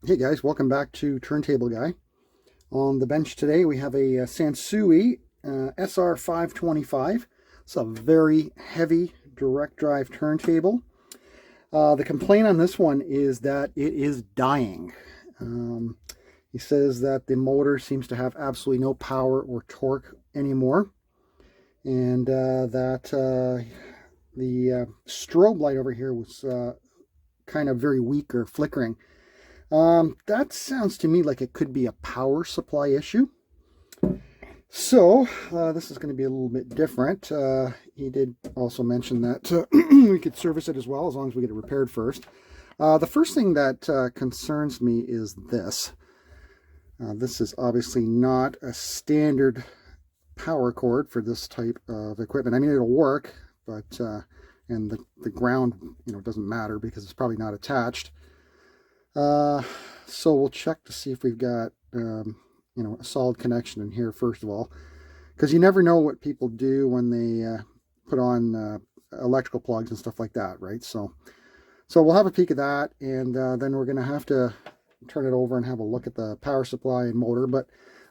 Hey guys, welcome back to Turntable Guy. On the bench today we have a Sansui SR-525. It's a very heavy direct drive turntable. The complaint on this one is that it is dying. He says that the motor seems to have absolutely no power or torque anymore, and that the strobe light over here was kind of very weak or flickering. That sounds to me like it could be a power supply issue. So this is going to be a little bit different. He did also mention that we could service it as well, as long as we get it repaired first. The first thing that concerns me is this. This is obviously not a standard power cord for this type of equipment. I mean, it'll work, but and the ground, doesn't matter because it's probably not attached. So we'll check to see if we've got, a solid connection in here, first of all, because you never know what people do when they put on electrical plugs and stuff like that, right? So we'll have a peek at that, and then we're going to have to turn it over and have a look at the power supply and motor. But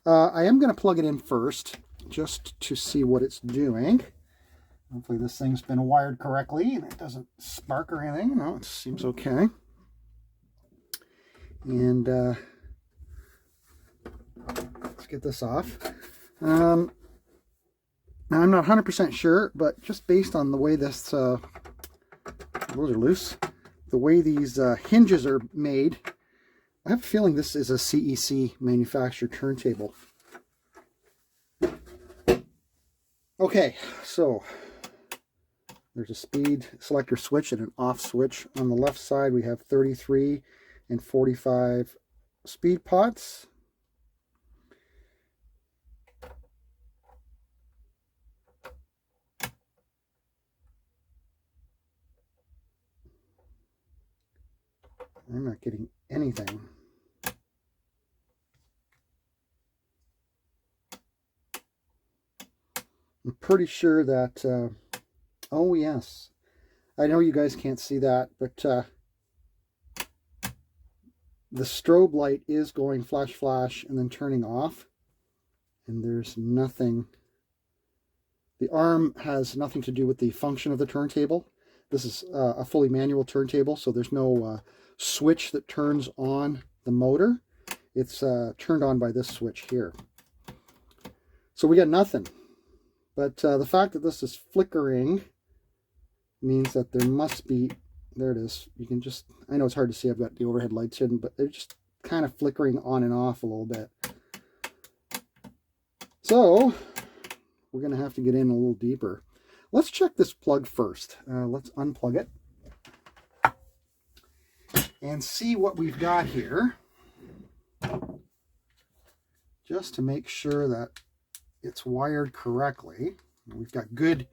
I am going to plug it in first, just to see what it's doing. Hopefully this thing's been wired correctly and it doesn't spark or anything. No, it seems okay. And let's get this off. Now I'm not 100% sure, but just based on the way this, those are loose, the way these hinges are made, I have a feeling this is a CEC manufactured turntable. Okay, so there's a speed selector switch and an off switch. On the left side we have 33 and 45 speed pots. I'm not getting anything. I'm pretty sure that, oh yes, I know you guys can't see that, but the strobe light is going flash flash and then turning off, and there's nothing. The arm has nothing to do with the function of the turntable. This is a fully manual turntable, so there's no switch that turns on the motor. It's turned on by this switch here. So we got nothing. But the fact that this is flickering means that there must be, there it is. You can just, I know it's hard to see, I've got the overhead lights hidden, but they're just kind of flickering on and off a little bit. So we're going to have to get in a little deeper. Let's check this plug first. Let's unplug it and see what we've got here, just to make sure that it's wired correctly. We've got good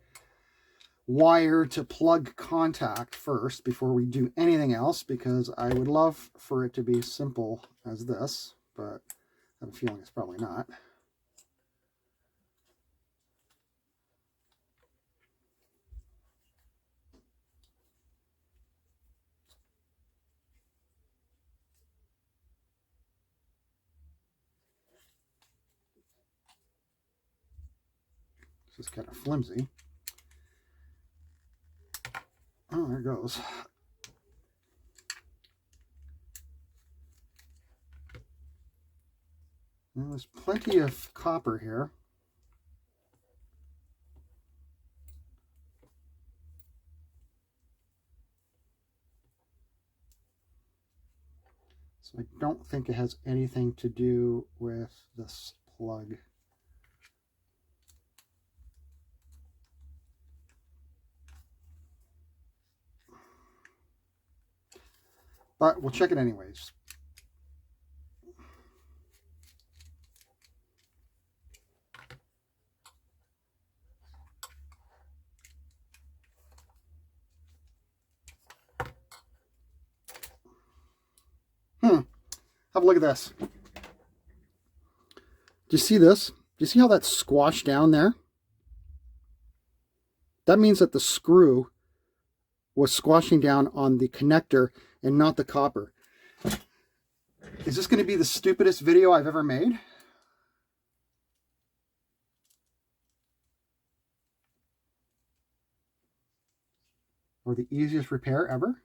wire to plug contact first before we do anything else, because I would love for it to be simple as this, but I have a feeling it's probably not. This is kind of flimsy. Oh, there it goes. Well, there's plenty of copper here. So I don't think it has anything to do with this plug. But we'll check it anyways. Have a look at this. Do you see this? Do you see how that's squashed down there? That means that the screw was squashing down on the connector and not the copper. Is this going to be the stupidest video I've ever made? Or the easiest repair ever?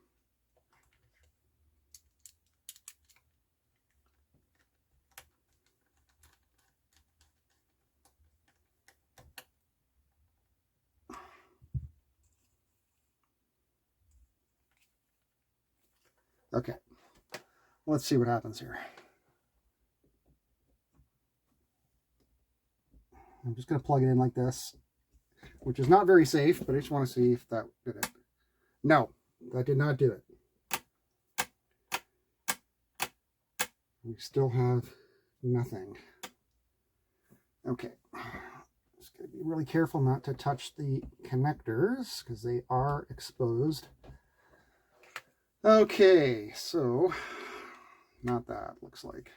Okay, let's see what happens here. I'm just going to plug it in like this, which is not very safe, but I just want to see if that did it. No, that did not do it. We still have nothing. Okay, just got to be really careful not to touch the connectors because they are exposed. Okay, so not that looks like.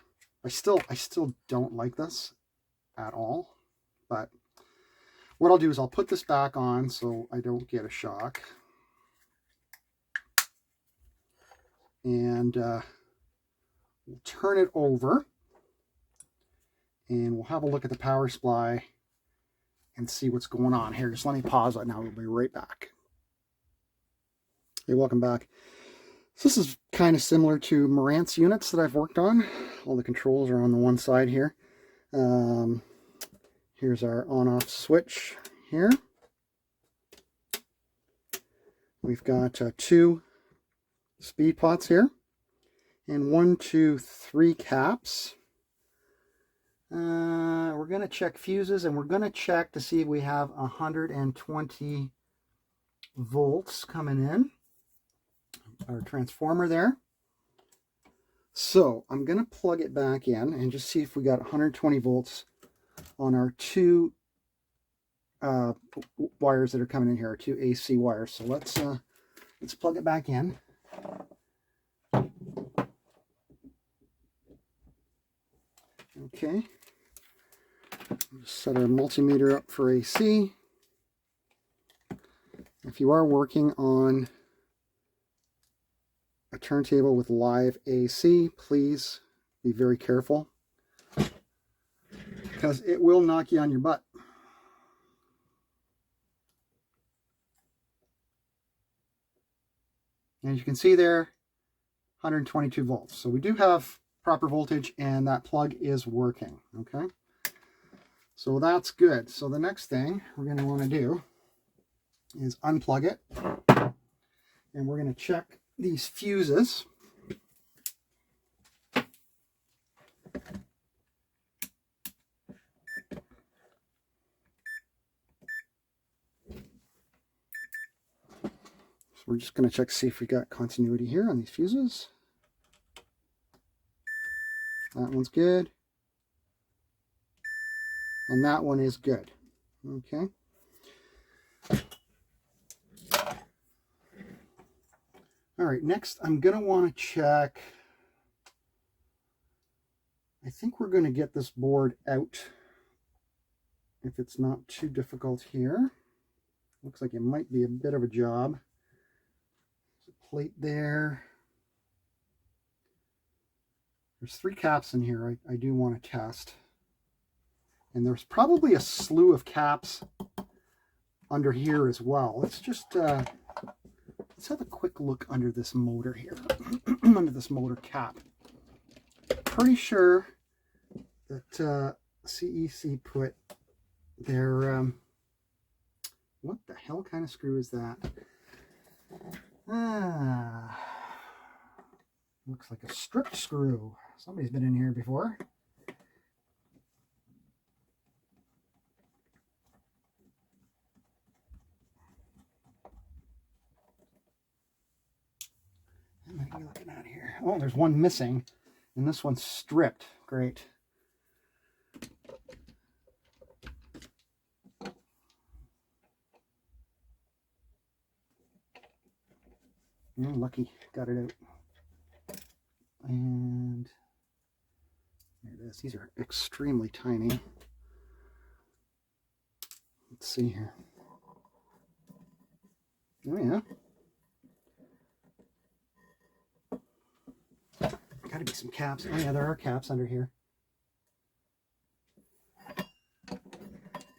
I still don't like this at all, but what I'll do is I'll put this back on so I don't get a shock. And we'll turn it over and we'll have a look at the power supply and see what's going on here. Just let me pause it now. We'll be right back. Hey, welcome back. So this is kind of similar to Marantz units that I've worked on. All the controls are on the one side here. Here's our on-off switch here. We've got 2 speed pots here and 1, 2, 3 caps. We're going to check fuses and we're going to check to see if we have 120 volts coming in. Our transformer there. So I'm going to plug it back in and just see if we got 120 volts on our 2 wires that are coming in here, our 2 AC wires. So let's plug it back in. Okay. Just set our multimeter up for AC. If you are working on a turntable with live AC, please be very careful because it will knock you on your butt. And as you can see there, 122 volts. So we do have proper voltage and that plug is working, okay? So that's good. So the next thing we're going to want to do is unplug it and we're going to check these fuses. So we're just going to check to see if we got continuity here on these fuses. That one's good. And that one is good. Okay. All right, next I'm going to want to check. I think we're going to get this board out if it's not too difficult here. Looks like it might be a bit of a job. There's a plate there. There's 3 caps in here I do want to test. And there's probably a slew of caps under here as well. Let's just let's have a quick look under this motor here, under this motor cap. Pretty sure that CEC put their, what the hell kind of screw is that? Looks like a strip screw. Somebody's been in here before. What are you looking at here? Oh, there's one missing, and this one's stripped. Great. Oh, lucky, got it out. And there it is. These are extremely tiny. Let's see here. Oh yeah. Got got to be some caps. Oh yeah, there are caps under here.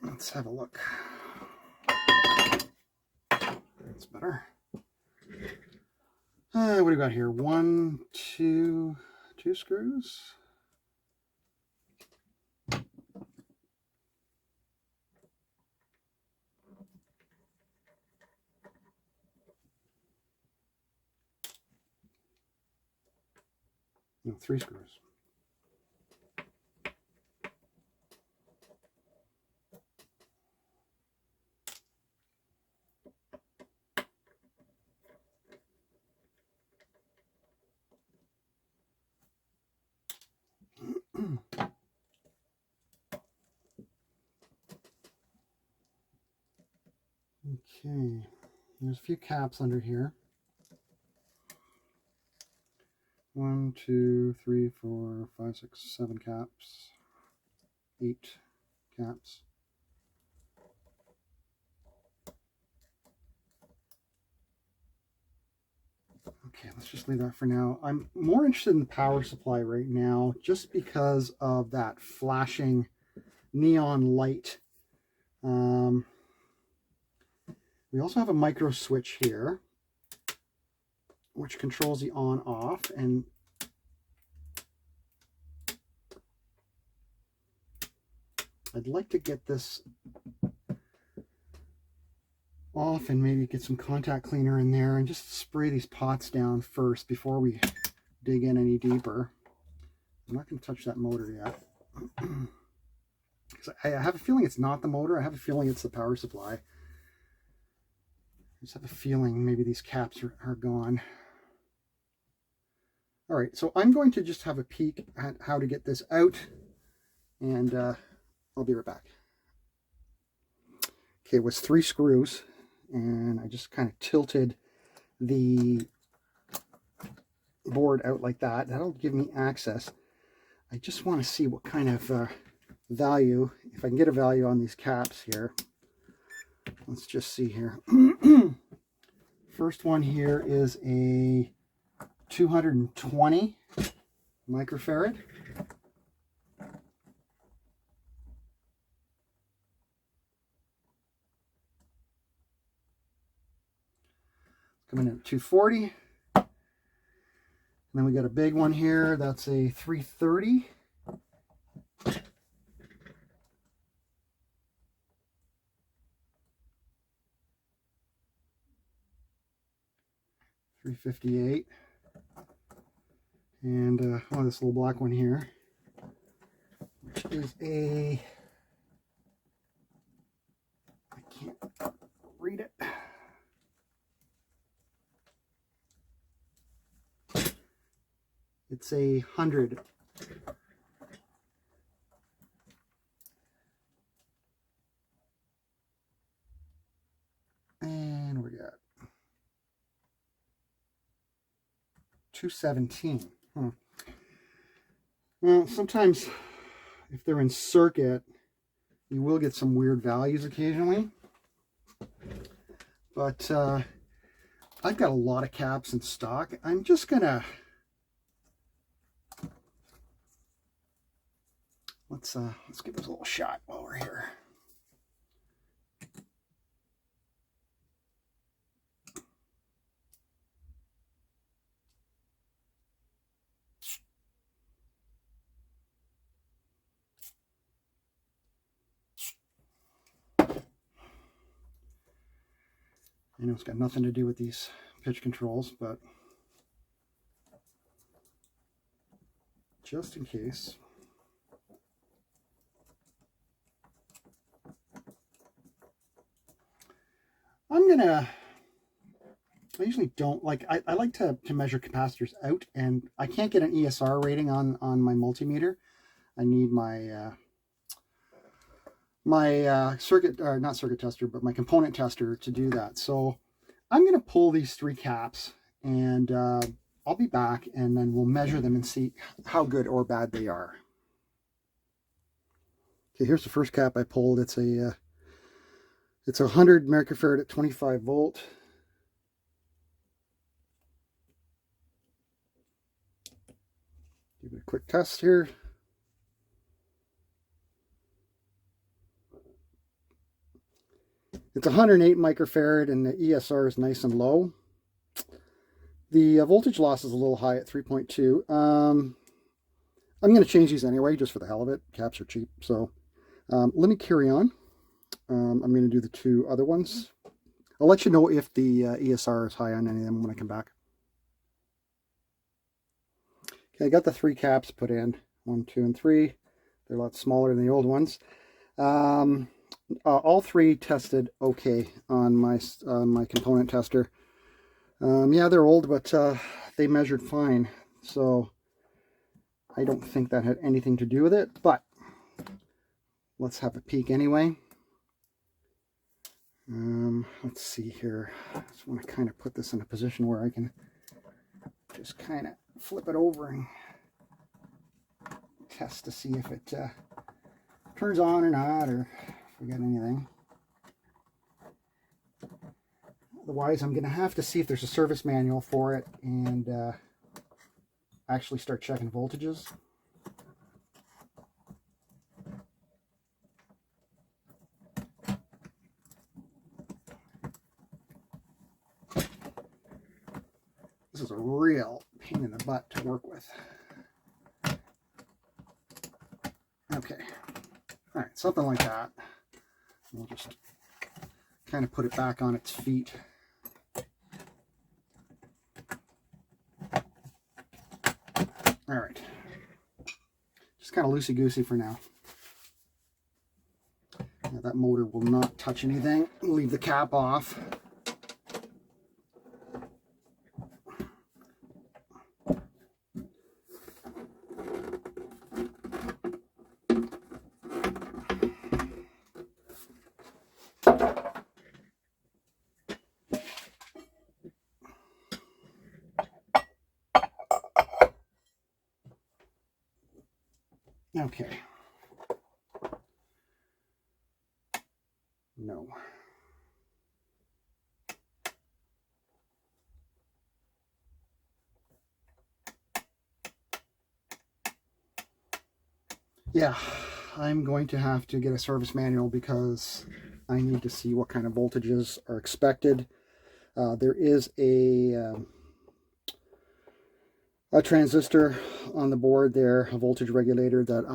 Let's have a look. That's better. What do we got here? Two screws. No, 3 screws. Okay, there's a few caps under here. 1, 2, 3, 4, 5, 6, 7 caps. 8 caps. Okay, let's just leave that for now. I'm more interested in the power supply right now just because of that flashing neon light. We also have a micro switch here which controls the on-off, and I'd like to get this off and maybe get some contact cleaner in there and just spray these pots down first before we dig in any deeper. I'm not going to touch that motor yet. Because I have a feeling it's not the motor. I have a feeling it's the power supply. I just have a feeling maybe these caps are gone. All right, so I'm going to just have a peek at how to get this out, and I'll be right back. Okay, it was 3 screws, and I just kind of tilted the board out like that. That'll give me access. I just want to see what kind of value, if I can get a value on these caps here. Let's just see here. First one here is a 220 microfarad. Coming in at 240. And then we got a big one here. That's a 330. $358. And oh, this little black one here, which is a, I can't read it. It's a 100. And we got 217. Well, sometimes if they're in circuit, you will get some weird values occasionally. But I've got a lot of caps in stock. I'm just gonna let's give this a little shot while we're here. I know it's got nothing to do with these pitch controls, but just in case. I usually don't like, I like to measure capacitors out, and I can't get an ESR rating on my multimeter. I need my circuit, or not circuit tester, but my component tester to do that. So I'm going to pull these 3 caps, and I'll be back, and then we'll measure them and see how good or bad they are. Okay, here's the first cap I pulled. It's a 100 microfarad at 25 volt. Give it a quick test here. It's 108 microfarad and the ESR is nice and low. The voltage loss is a little high at 3.2. I'm going to change these anyway, just for the hell of it. Caps are cheap. So let me carry on. I'm going to do the two other ones. I'll let you know if the ESR is high on any of them when I come back. Okay, I got the 3 caps put in. 1, 2, and 3. They're a lot smaller than the old ones. All 3 tested okay on my component tester. Yeah, they're old, but they measured fine. So I don't think that had anything to do with it, but let's have a peek anyway. Let's see here. I just want to kind of put this in a position where I can just kind of flip it over and test to see if it turns on or not, or if we got anything. Otherwise, I'm going to have to see if there's a service manual for it and actually start checking voltages. This is a real pain in the butt to work with. Okay. All right, something like that. We'll just kind of put it back on its feet. All right. Just kind of loosey-goosey for now. Now that motor will not touch anything. Leave the cap off. Okay. No. Yeah, I'm going to have to get a service manual because I need to see what kind of voltages are expected. There is a transistor on the board there, a voltage regulator that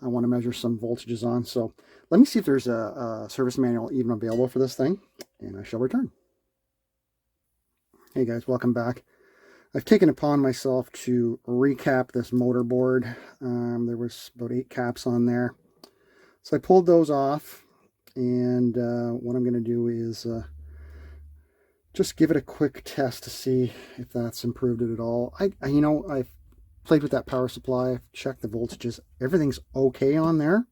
I want to measure some voltages on. So let me see if there's a service manual even available for this thing, and I shall return. Hey guys, welcome back. I've taken upon myself to recap this motor board. There was about 8 caps on there. So I pulled those off, and what I'm going to do is just give it a quick test to see if that's improved it at all. You know, I've played with that power supply, I've checked the voltages, everything's okay on there.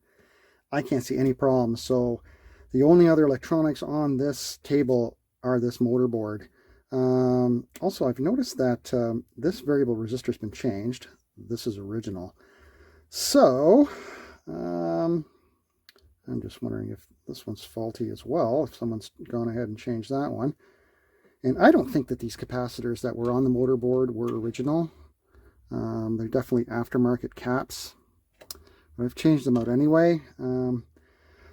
I can't see any problems. So the only other electronics on this table are this motor board. Also, I've noticed that this variable resistor has been changed. This is original. So I'm just wondering if this one's faulty as well, if someone's gone ahead and changed that one. And I don't think that these capacitors that were on the motor board were original. They're definitely aftermarket caps. But I've changed them out anyway.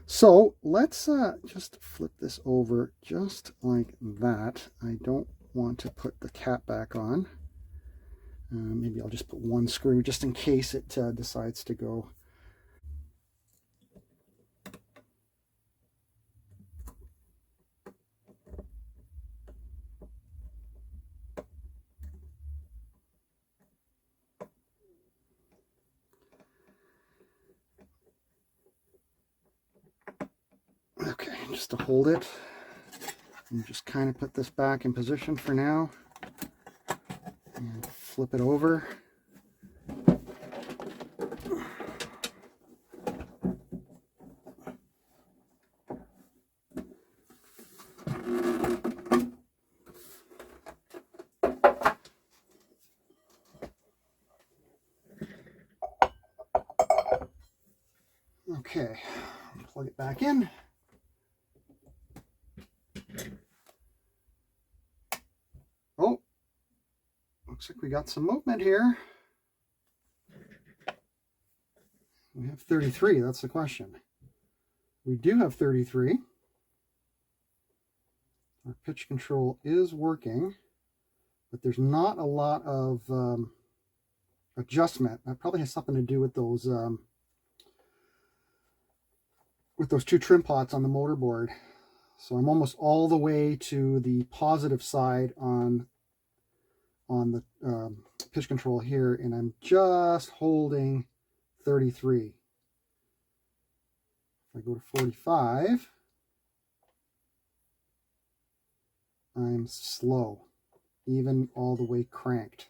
So let's just flip this over just like that. I don't want to put the cap back on. Maybe I'll just put one screw just in case it decides to go. Okay, just to hold it, and just kind of put this back in position for now, and flip it over. Okay, plug it back in. Oh, looks like we got some movement here. have 33? That's the question. We do have 33. Our pitch control is working, but there's not a lot of adjustment. That probably has something to do with those two trim pots on the motor board. So I'm almost all the way to the positive side on the pitch control here, and I'm just holding 33. If I go to 45, I'm slow, even all the way cranked.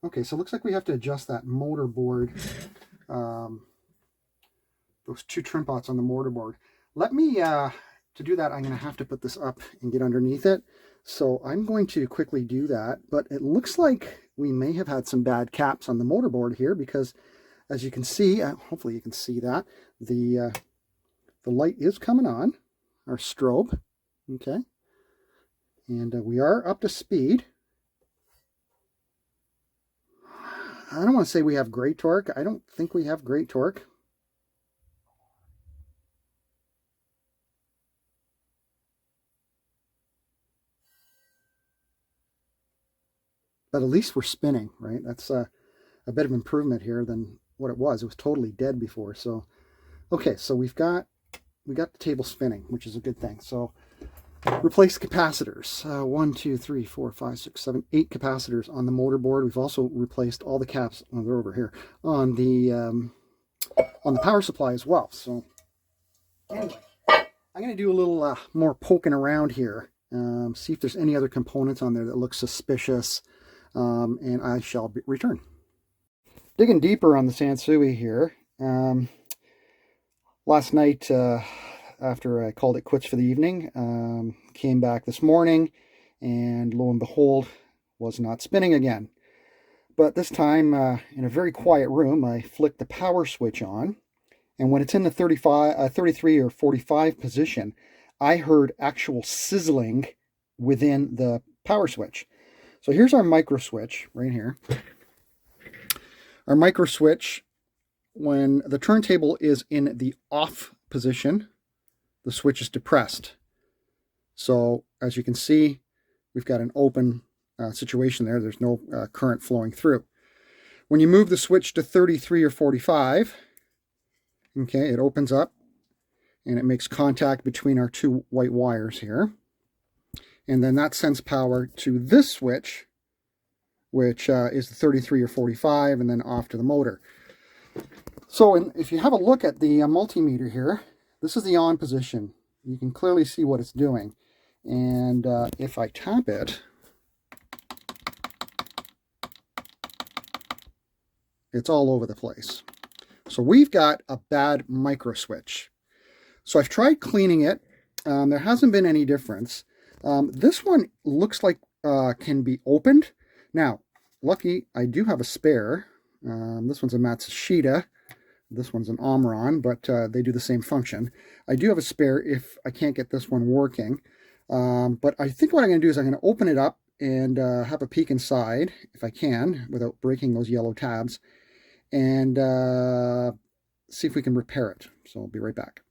Okay, so it looks like we have to adjust that motor board, those two trim pots on the motor board. Let me, to do that, I'm going to have to put this up and get underneath it. So I'm going to quickly do that, but it looks like we may have had some bad caps on the motor board here, because as you can see, hopefully you can see that, the light is coming on, our strobe, okay? And we are up to speed. I don't want to say we have great torque. I don't think we have great torque. But at least we're spinning, right? That's a bit of improvement here than what it was. It was totally dead before. So, okay, so we got the table spinning, which is a good thing. So, replace capacitors. 1, 2, 3, 4, 5, 6, 7, 8 capacitors on the motor board. We've also replaced all the caps. Oh, they're over here on the power supply as well. So, anyway, I'm going to do a little more poking around here. See if there's any other components on there that look suspicious. And I shall return. Digging deeper on the Sansui here. Last night, after I called it quits for the evening, came back this morning, and lo and behold, was not spinning again. But this time, in a very quiet room, I flicked the power switch on, and when it's in the 33 or 45 position, I heard actual sizzling within the power switch. So here's our micro switch right here. Our micro switch, when the turntable is in the off position, the switch is depressed. So as you can see, we've got an open situation there. There's no current flowing through. When you move the switch to 33 or 45, okay, it opens up and it makes contact between our two white wires here. And then that sends power to this switch, which is the 33 or 45, and then off to the motor. So if you have a look at the multimeter here, this is the on position. You can clearly see what it's doing. And if I tap it, it's all over the place. So we've got a bad micro switch. So I've tried cleaning it. There hasn't been any difference. This one looks like can be opened. Now, lucky, I do have a spare. This one's a Matsushita. This one's an Omron, but they do the same function. I do have a spare if I can't get this one working. But I think what I'm going to do is I'm going to open it up and have a peek inside, if I can, without breaking those yellow tabs, and see if we can repair it. So I'll be right back.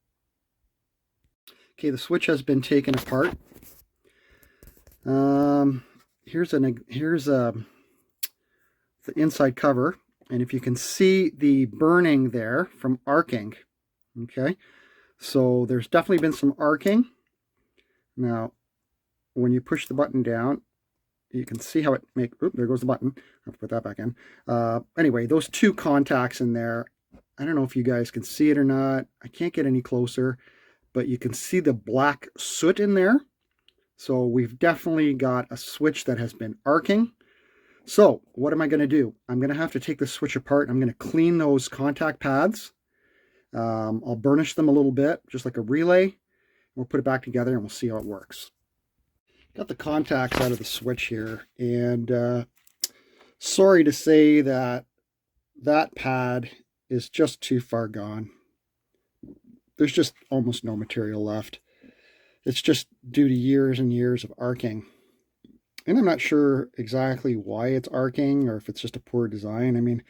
Okay, the switch has been taken apart. Here's the inside cover, and if you can see the burning there from arcing, okay, so there's definitely been some arcing. Now, when you push the button down, you can see how it there goes the button. I have to put that back in. Anyway, those two contacts in there, I don't know if you guys can see it or not. I can't get any closer, but you can see the black soot in there. So we've definitely got a switch that has been arcing. So what am I going to do? I'm going to have to take the switch apart. I'm going to clean those contact pads. I'll burnish them a little bit, just like a relay. We'll put it back together and we'll see how it works. Got the contacts out of the switch here, and sorry to say that pad is just too far gone. There's just almost no material left. It's just due to years and years of arcing. And I'm not sure exactly why it's arcing or if it's just a poor design. I mean,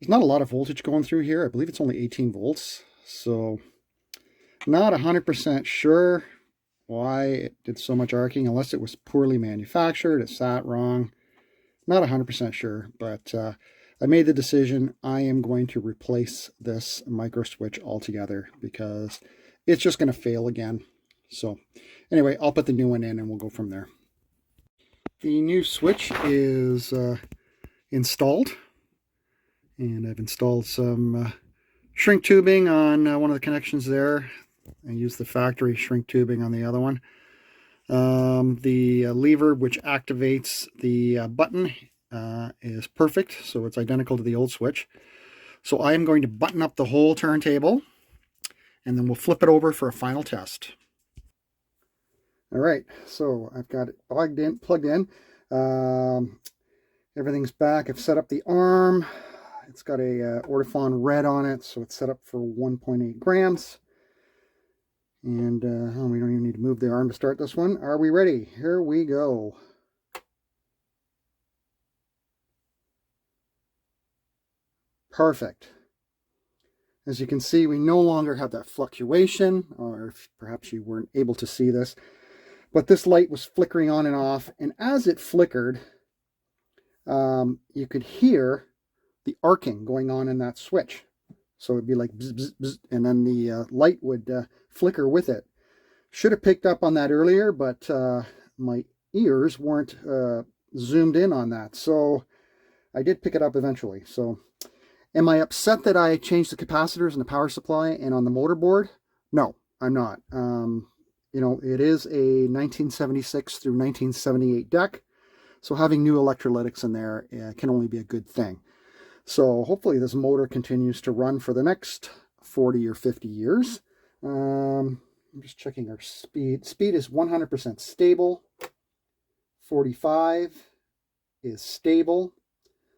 There's not a lot of voltage going through here. I believe it's only 18 volts. So not 100% sure why it did so much arcing, unless it was poorly manufactured, it sat wrong. Not 100% sure, but I made the decision I am going to replace this micro switch altogether because it's just going to fail again. So anyway, I'll put the new one in and we'll go from there. The new switch is installed, and I've installed some shrink tubing on one of the connections there. I used the factory shrink tubing on the other one. The lever which activates the button is perfect, so it's identical to the old switch. So I am going to button up the whole turntable, and then we'll flip it over for a final test. All right, so I've got it plugged in. Everything's back. I've set up the arm. It's got a Ortofon red on it, so it's set up for 1.8 grams. And we don't even need to move the arm to start this one. Are we ready? Here we go. Perfect. As you can see, we no longer have that fluctuation, or if perhaps you weren't able to see this, but this light was flickering on and off, and as it flickered, you could hear the arcing going on in that switch. So it'd be like bzz, bzz, bzz, and then the light would flicker with it. Should have picked up on that earlier, but my ears weren't zoomed in on that. So I did pick it up eventually. So am I upset that I changed the capacitors and the power supply and on the motor board? No, I'm not. You know, it is a 1976 through 1978 deck. So having new electrolytics in there can only be a good thing. So hopefully this motor continues to run for the next 40 or 50 years. I'm just checking our speed. Speed is 100% stable. 45 is stable.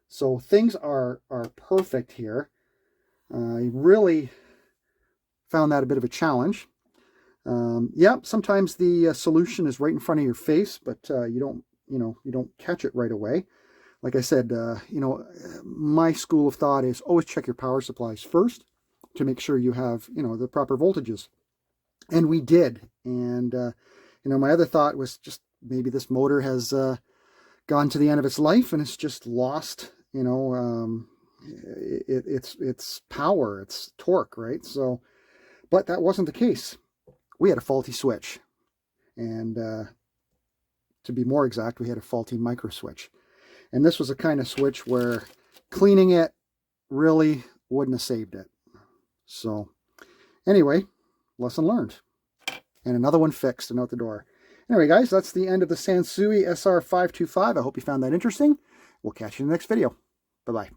So things are perfect here. I really found that a bit of a challenge. Yeah, sometimes the solution is right in front of your face, but you don't catch it right away. Like I said, my school of thought is always check your power supplies first to make sure you have, the proper voltages. And we did. And, my other thought was just maybe this motor has gone to the end of its life and it's just lost, its power, its torque, right? So, but that wasn't the case. We had a faulty switch. And to be more exact, we had a faulty micro switch. And this was a kind of switch where cleaning it really wouldn't have saved it. So anyway, lesson learned. And another one fixed and out the door. Anyway, guys, that's the end of the Sansui SR-525. I hope you found that interesting. We'll catch you in the next video. Bye-bye.